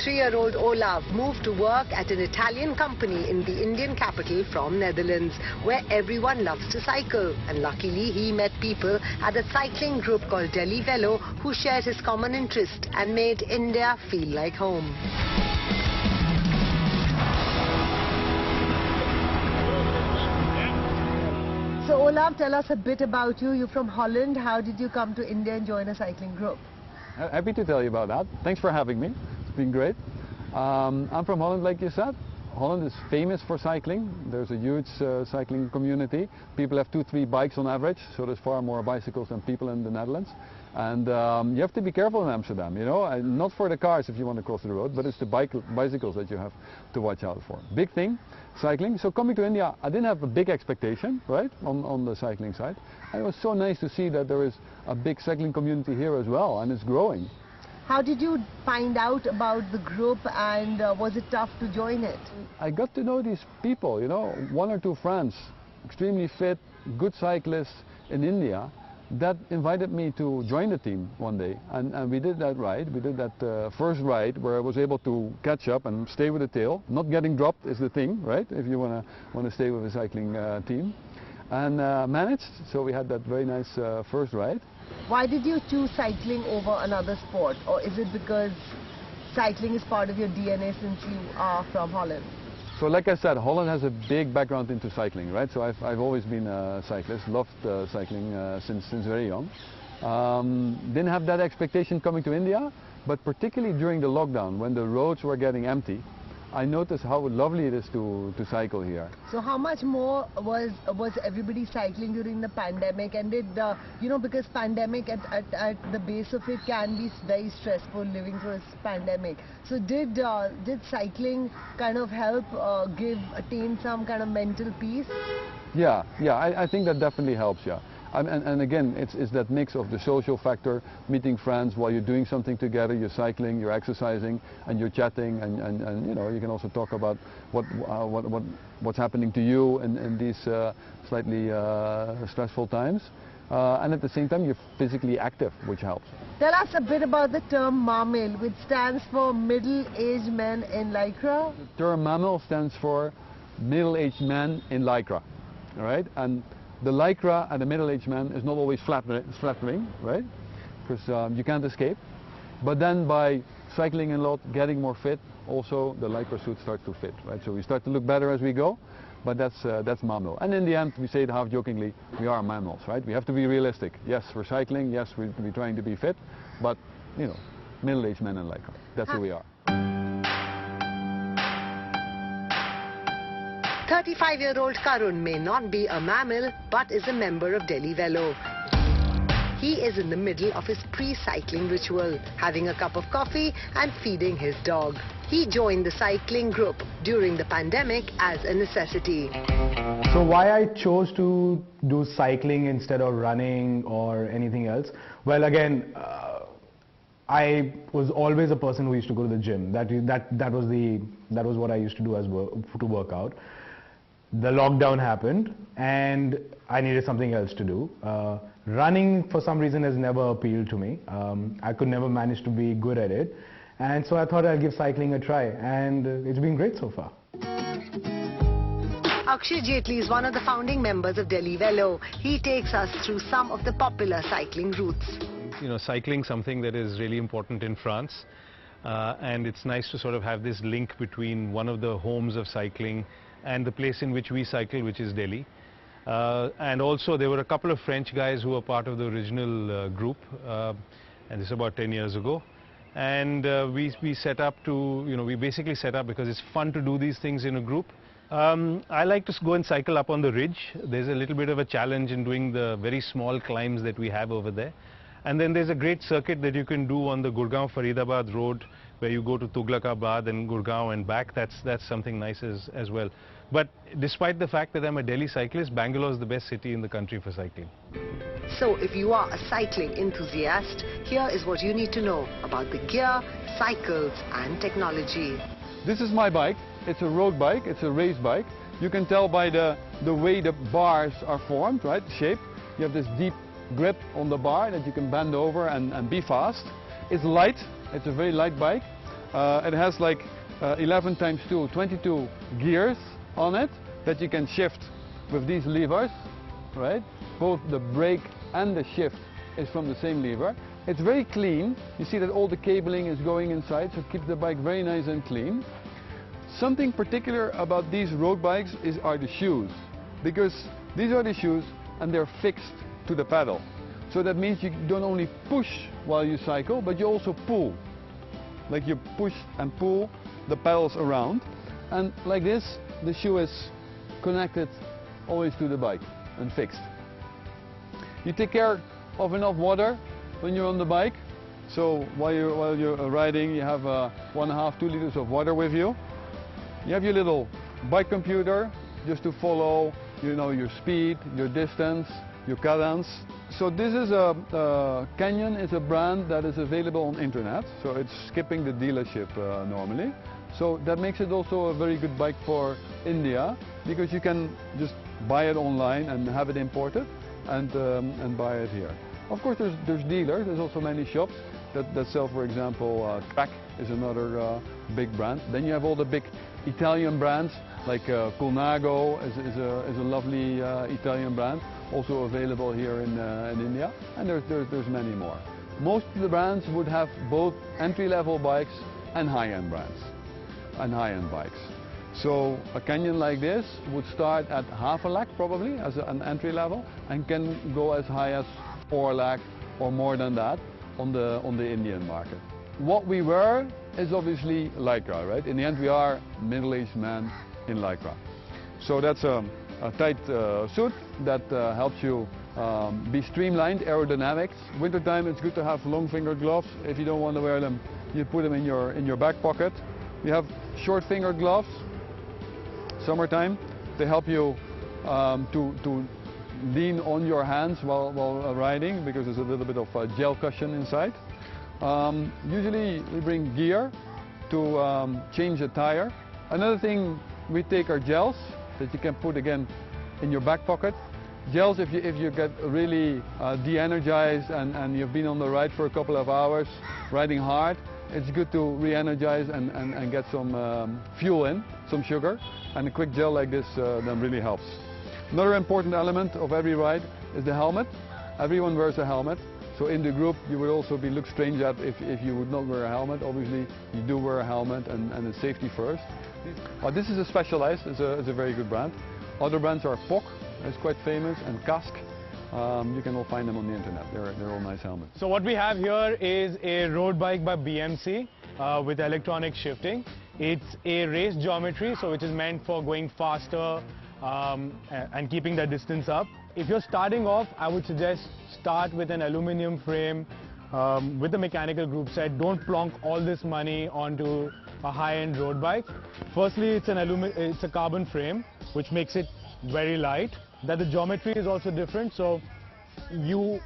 Year-old Olaf moved to work at an Italian company in the Indian capital from Netherlands, where everyone loves to cycle. And luckily, he met people at a cycling group called Delhi Velo who shared his common interest and made India feel like home. So Olaf, tell us a bit about you. You're from Holland. How did you come to India and join a cycling group? Happy to tell you about that. Thanks for having me. It's been great. I'm from Holland, like you said. Holland is famous for cycling. There's a huge cycling community. People have 2-3 bikes on average, so there's far more bicycles than people in the Netherlands. And you have to be careful in Amsterdam, you know, and not for the cars if you want to cross the road, but it's the bicycles that you have to watch out for. Big thing, cycling. So coming to India, I didn't have a big expectation, right, on the cycling side. And it was so nice to see that there is a big cycling community here as well, and it's growing. How did you find out about the group, and was it tough to join it? I got to know these people, you know, 1 or 2 friends, extremely fit, good cyclists in India, that invited me to join the team one day. And we did that ride. We did that first ride where I was able to catch up and stay with the tail. Not getting dropped is the thing, right, if you want to stay with a cycling team. And managed, so we had that very nice first ride. Why did you choose cycling over another sport, or is it because cycling is part of your DNA since you are from Holland? So like I said, Holland has a big background into cycling, right? So I've always been a cyclist, loved cycling since very young. Didn't have that expectation coming to India, but particularly during the lockdown, when the roads were getting empty, I noticed how lovely it is to cycle here. So how much more was everybody cycling during the pandemic? And did, you know, because pandemic at the base of it can be very stressful living through this pandemic. So did cycling kind of help attain some kind of mental peace? Yeah, I think that definitely helps, yeah. And again, it's that mix of the social factor, meeting friends while you're doing something together, you're cycling, you're exercising, and you're chatting, and you know, you can also talk about what's happening to you in these slightly stressful times. And at the same time, you're physically active, which helps. Tell us a bit about the term MAMIL, which stands for Middle-Aged Men in Lycra. The term MAMIL stands for Middle-Aged Men in Lycra, all right? And the lycra at a middle-aged man is not always flattering, right? Because you can't escape. But then by cycling a lot, getting more fit, also the lycra suit starts to fit, right? So we start to look better as we go, but that's MAMIL. And in the end, we say it half jokingly, we are MAMILs, right? We have to be realistic. Yes, we're cycling, yes, we're trying to be fit, but, you know, middle-aged men in lycra. That's who we are. 35-year-old Karun may not be a MAMIL, but is a member of Delhi Velo. He is in the middle of his pre-cycling ritual, having a cup of coffee and feeding his dog. He joined the cycling group during the pandemic as a necessity. So why I chose to do cycling instead of running or anything else? Well, again, I was always a person who used to go to the gym. That was what I used to do to work out. The lockdown happened and I needed something else to do. Running for some reason has never appealed to me. I could never manage to be good at it, and so I thought I'd give cycling a try, and it's been great so far. Akshay Jaitley is one of the founding members of Delhi Velo. He takes us through some of the popular cycling routes. You know, cycling something that is really important in France, and it's nice to sort of have this link between one of the homes of cycling and the place in which we cycle, which is Delhi. And also there were a couple of French guys who were part of the original group, and this is about 10 years ago. And we set up to, you know, we basically set up because it's fun to do these things in a group. I like to go and cycle up on the ridge. There's a little bit of a challenge in doing the very small climbs that we have over there. And then there's a great circuit that you can do on the Gurgaon-Faridabad road, where you go to Tughlakabad and Gurgaon and back. That's something nice as well. But despite the fact that I'm a Delhi cyclist, Bangalore is the best city in the country for cycling. So if you are a cycling enthusiast, here is what you need to know about the gear, cycles and technology. This is my bike. It's a road bike. It's a race bike. You can tell by the way the bars are formed, right, shape. You have this deep grip on the bar that you can bend over and be fast. It's light, it's a very light bike. It has like 11 times 2, 22 gears on it that you can shift with these levers, right? Both the brake and the shift is from the same lever. It's very clean. You see that all the cabling is going inside, so it keeps the bike very nice and clean. Something particular about these road bikes are the shoes, because these are the shoes and they're fixed to the pedal. So that means you don't only push while you cycle, but you also pull. Like you push and pull the pedals around, and like this the shoe is connected always to the bike and fixed. You take care of enough water when you're on the bike, so while you're riding you have 1.5–2 liters of water with you. You have your little bike computer just to follow, you know, your speed, your distance, your cadence. So this is Canyon is a brand that is available on internet, so it's skipping the dealership normally. So that makes it also a very good bike for India, because you can just buy it online and have it imported and buy it here. Of course there's dealers, there's also many shops that sell, for example, Track is another big brand. Then you have all the big Italian brands like Colnago is a lovely Italian brand, also available here in India, and there's many more. Most of the brands would have both entry-level bikes and high-end brands and high-end bikes. So a Canyon like this would start at half a lakh probably as an entry level, and can go as high as 4 lakh or more than that on the Indian market. What we wear is obviously Lycra, right? In the end we are middle-aged men in Lycra. So that's a tight suit that helps you be streamlined, aerodynamics. Wintertime it's good to have long-fingered gloves. If you don't want to wear them, you put them in your back pocket. You have short-fingered gloves, summertime, they help you to lean on your hands while riding, because there's a little bit of gel cushion inside. Usually we bring gear to change a tire. Another thing we take are gels that you can put again in your back pocket. Gels if you get really de-energized and you've been on the ride for a couple of hours riding hard, it's good to re-energize and get some fuel in, some sugar, and a quick gel like this then really helps. Another important element of every ride is the helmet. Everyone wears a helmet. So in the group you would also be looked strange at if you would not wear a helmet. Obviously you do wear a helmet and it's safety first. This is a Specialized, it's a very good brand. Other brands are POC, it's quite famous, and Kask. You can all find them on the internet, they're all nice helmets. So what we have here is a road bike by BMC with electronic shifting. It's a race geometry, so which is meant for going faster and keeping the distance up. If you're starting off, I would suggest start with an aluminum frame with a mechanical group set. Don't plonk all this money onto a high-end road bike. Firstly, it's a carbon frame, which makes it very light. That the geometry is also different, so you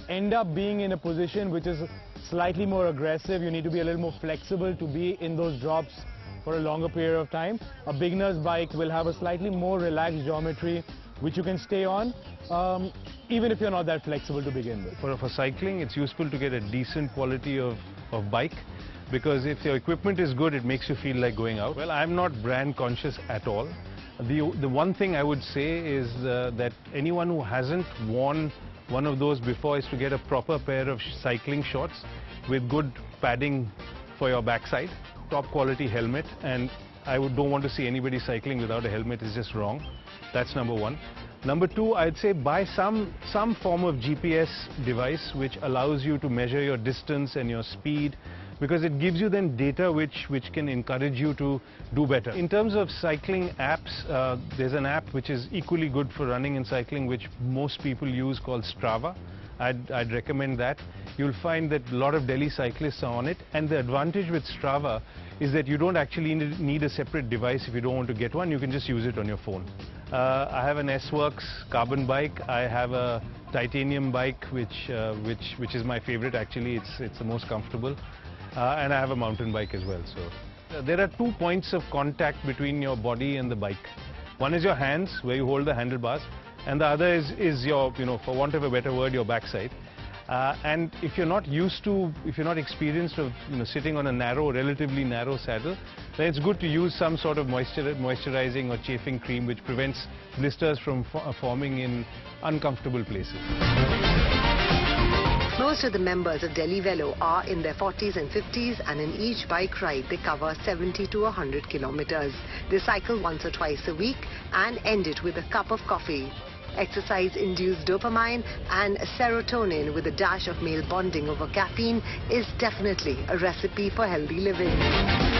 end up being in a position which is slightly more aggressive. You need to be a little more flexible to be in those drops for a longer period of time. A beginner's bike will have a slightly more relaxed geometry which you can stay on even if you're not that flexible to begin with. For cycling, it's useful to get a decent quality of bike, because if your equipment is good, it makes you feel like going out. Well, I'm not brand conscious at all. The one thing I would say is that anyone who hasn't worn one of those before is to get a proper pair of cycling shorts with good padding for your backside, top quality helmet, and I don't want to see anybody cycling without a helmet. It's just wrong. That's number one. Number two, I'd say buy some form of GPS device which allows you to measure your distance and your speed, because it gives you then data which can encourage you to do better. In terms of cycling apps, there's an app which is equally good for running and cycling, which most people use, called Strava. I'd recommend that. You'll find that a lot of Delhi cyclists are on it, and the advantage with Strava is that you don't actually need a separate device. If you don't want to get one, you can just use it on your phone. I have an S-Works carbon bike. I have a titanium bike which is my favorite actually. It's the most comfortable. And I have a mountain bike as well. So there are 2 points of contact between your body and the bike. One is your hands, where you hold the handlebars, and the other is your, for want of a better word, your backside. And if you're not experienced of sitting on a relatively narrow saddle, then it's good to use some sort of moisturizing or chafing cream which prevents blisters from forming in uncomfortable places. Most of the members of Delhi Velo are in their 40s and 50s, and in each bike ride they cover 70 to 100 kilometers. They cycle once or twice a week and end it with a cup of coffee. Exercise-induced dopamine and serotonin with a dash of male bonding over caffeine is definitely a recipe for healthy living.